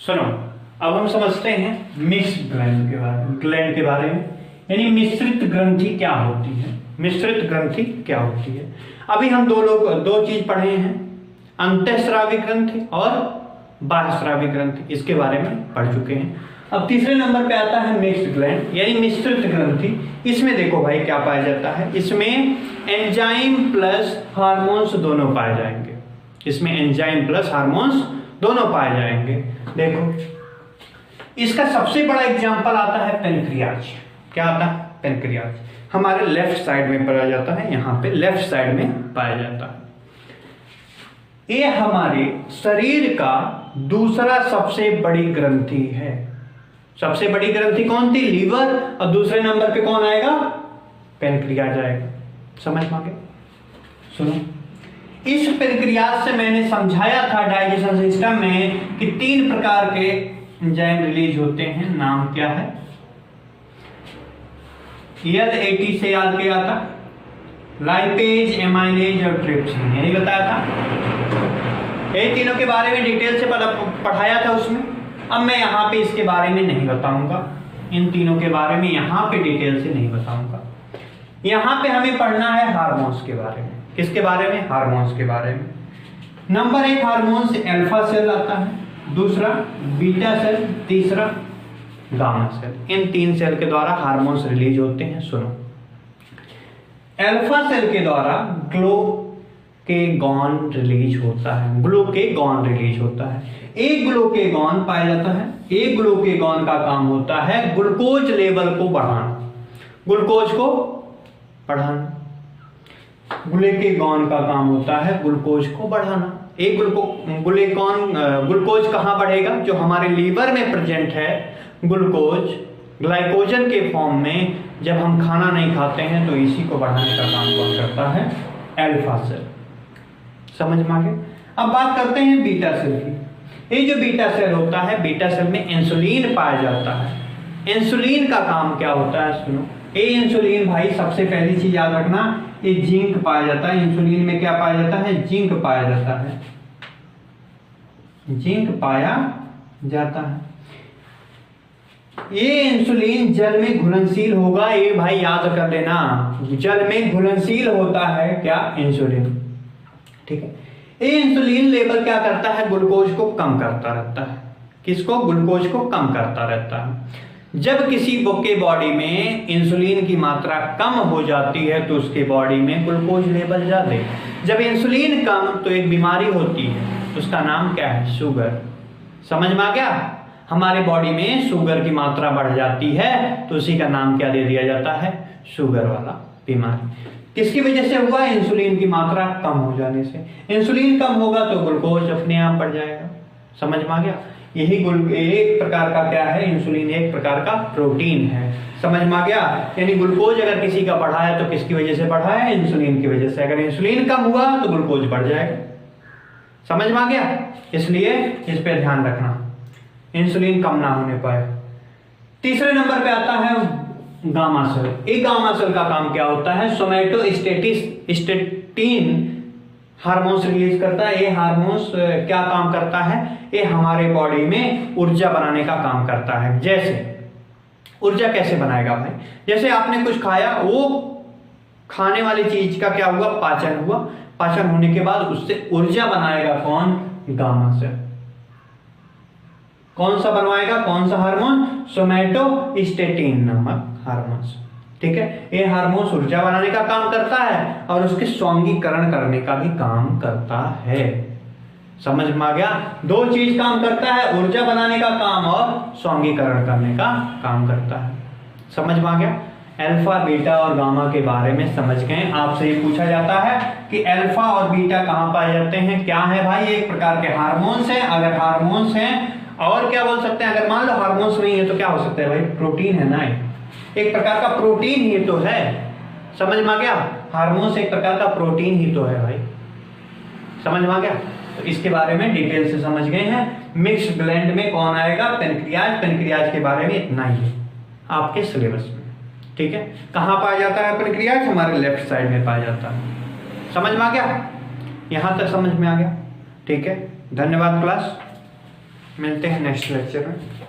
सुनो, अब हम समझते हैं मिक्स्ड ग्लैंड के बारे में, यानी मिश्रित ग्रंथि क्या होती है। मिश्रित ग्रंथि क्या होती है? अभी हम दो चीज पढ़े हैं, अंतःस्रावी ग्रंथि और बाह्यस्रावी ग्रंथि, इसके बारे में पढ़ चुके हैं। अब तीसरे नंबर पे आता है मिक्स्ड ग्लैंड यानी मिश्रित ग्रंथि। इसमें देखो भाई क्या पाया जाता है, इसमें एंजाइम प्लस हार्मोन्स दोनों पाए जाएंगे। इसमें एंजाइम प्लस हार्मोन्स दोनों पाए जाएंगे। देखो इसका सबसे बड़ा एग्जांपल आता है पेनक्रियाज। क्या आता है? पेनक्रियाज हमारे लेफ्ट साइड में पाया जाता है, यहाँ पे लेफ्ट साइड में पाया जाता है। ये हमारे शरीर का दूसरा सबसे बड़ी ग्रंथि है। सबसे बड़ी ग्रंथि कौन थी? लीवर। और दूसरे नंबर पे कौन आएगा? पेनक्रियाज आएगा। समझ में आ गया? सुनो, इस पेनक्रियाज से मैंने समझाया था डाइजेशन सिस्टम में कि 3 प्रकार के एंजाइम रिलीज होते हैं। नाम क्या है? LAT से याद किया था, लाइपेज, एमाइलेज और ट्रिप्सिन, यही बताया था। ये तीनों के बारे में डिटेल से पढ़ाया था उसमें। अब मैं यहाँ पे इसके बारे में नहीं बताऊंगा, इन तीनों के बारे में यहाँ पे डिटेल से नहीं बताऊंगा। यहाँ पे हमें पढ़ना है हार्मोन्स के बारे में। किसके बारे में? हार्मोन्स के बारे में। नंबर 1 हार्मोन्स अल्फा सेल आता है, दूसरा बीटा सेल, तीसरा गामा सेल। इन 3 सेल के द्वारा हार्मोन्स रिलीज होते हैं। सुनो, अल्फा सेल के द्वारा ग्लूकेगॉन रिलीज होता है। ग्लूकेगॉन रिलीज होता है। एक ग्लूकेगॉन पाया जाता है। एक ग्लूकेगॉन का काम होता है ग्लूकोज लेवल को बढ़ाना, ग्लूकोज को बढ़ाना। ग्लूकेगॉन का काम होता है ग्लूकोज को बढ़ाना। एक ग्लूकोज कहाँ बढ़ेगा? जो हमारे लीवर में प्रेजेंट है ग्लूकोज ग्लाइकोजन के फॉर्म में, जब हम खाना नहीं खाते हैं तो इसी को बढ़ाने का काम कौन करता है? Alpha cell. समझ में आ गया? अब बात करते हैं बीटा सेल की। ये जो बीटा सेल होता है, बीटा सेल में इंसुलिन पाया जाता है। इंसुलिन का काम क्या होता है? सुनो, ये इंसुलिन भाई सबसे पहली चीज याद रखना, ये जिंक पाया जाता है। इंसुलिन में क्या पाया जाता है? जिंक पाया जाता है। जिंक पाया जाता है। ये इंसुलिन जल में घुलनशील होगा, ये भाई याद कर लेना, जल में घुलनशील होता है क्या? इंसुलिन। ठीक है। ये इंसुलिन लेवल क्या करता है? ग्लूकोज को कम करता रहता है। किसको? ग्लूकोज को कम करता रहता है। जब किसी के बॉडी में इंसुलिन की मात्रा कम हो जाती है तो उसके बॉडी में ग्लूकोज लेवल ज्यादा। जब इंसुलिन कम तो एक बीमारी होती है, उसका नाम क्या है? शुगर। समझ में आ गया? हमारे बॉडी में शुगर की मात्रा बढ़ जाती है तो उसी का नाम क्या दे दिया जाता है? शुगर वाला बीमारी। किसकी वजह से हुआ? इंसुलिन की मात्रा कम हो जाने से। इंसुलिन कम होगा तो ग्लूकोज अपने आप बढ़ जाएगा। समझ में आ गया? यही एक प्रकार का क्या है? इंसुलिन एक प्रकार का प्रोटीन है। समझ में आ गया? यानी ग्लूकोज अगर किसी का बढ़ा है तो किसकी वजह से बढ़ा है? इंसुलिन की वजह से। अगर इंसुलिन कम हुआ तो ग्लूकोज बढ़ जाएगा। समझ में आ गया? इसलिए इस पे ध्यान रखना, इंसुलिन कम ना होने पाए। तीसरे नंबर पे आता है गामा सेल। एक गामा सेल का काम क्या होता है? सोमैटोस्टेटिन हार्मोन्स रिलीज करता है। ये हार्मोन्स क्या काम करता है? ये हमारे बॉडी में ऊर्जा बनाने का काम करता है। जैसे ऊर्जा कैसे बनाएगा भाई? जैसे आपने कुछ खाया, वो खाने वाली चीज का क्या हुआ? पाचन हुआ। पाचन होने के बाद उससे ऊर्जा बनाएगा कौन? Gamma cell. कौन सा बनवाएगा? कौन सा हार्मोन? सोमैटोस्टेटिन नामक हार्मोन्स। ठीक है। ये हार्मोन्स ऊर्जा बनाने का काम करता है और उसके स्वांगीकरण करने का भी काम करता है। समझ में आ गया? 2 चीज काम करता है, ऊर्जा बनाने का काम और स्वांगीकरण करने का काम करता है। समझ में आ गया? अल्फा, बीटा और गामा के बारे में समझ गए। आपसे ये पूछा जाता है कि अल्फा और बीटा कहाँ पाए जाते हैं? क्या है भाई? एक प्रकार के हार्मोन्स हैं। अगर हार्मोन्स हैं और क्या बोल सकते हैं? अगर मान लो हार्मोन्स नहीं है तो क्या हो सकता है भाई? प्रोटीन है ना, एक प्रकार का प्रोटीन ही तो है। समझ में आ गया? हार्मोन्स एक प्रकार का प्रोटीन ही तो है भाई। समझ में आ गया? तो इसके बारे में डिटेल से समझ गए हैं। मिक्स्ड ग्लैंड में कौन आएगा? पेनक्रियाज। पेनक्रियाज के बारे में इतना ही है आपके सिलेबस में। ठीक है। कहाँ पाया जाता है पेनक्रियाज? हमारे लेफ्ट साइड में पाया जाता है। समझ में आ गया? यहां तक समझ में आ गया? ठीक है। धन्यवाद क्लास। मिलते हैं नेक्स्ट लेक्चर में।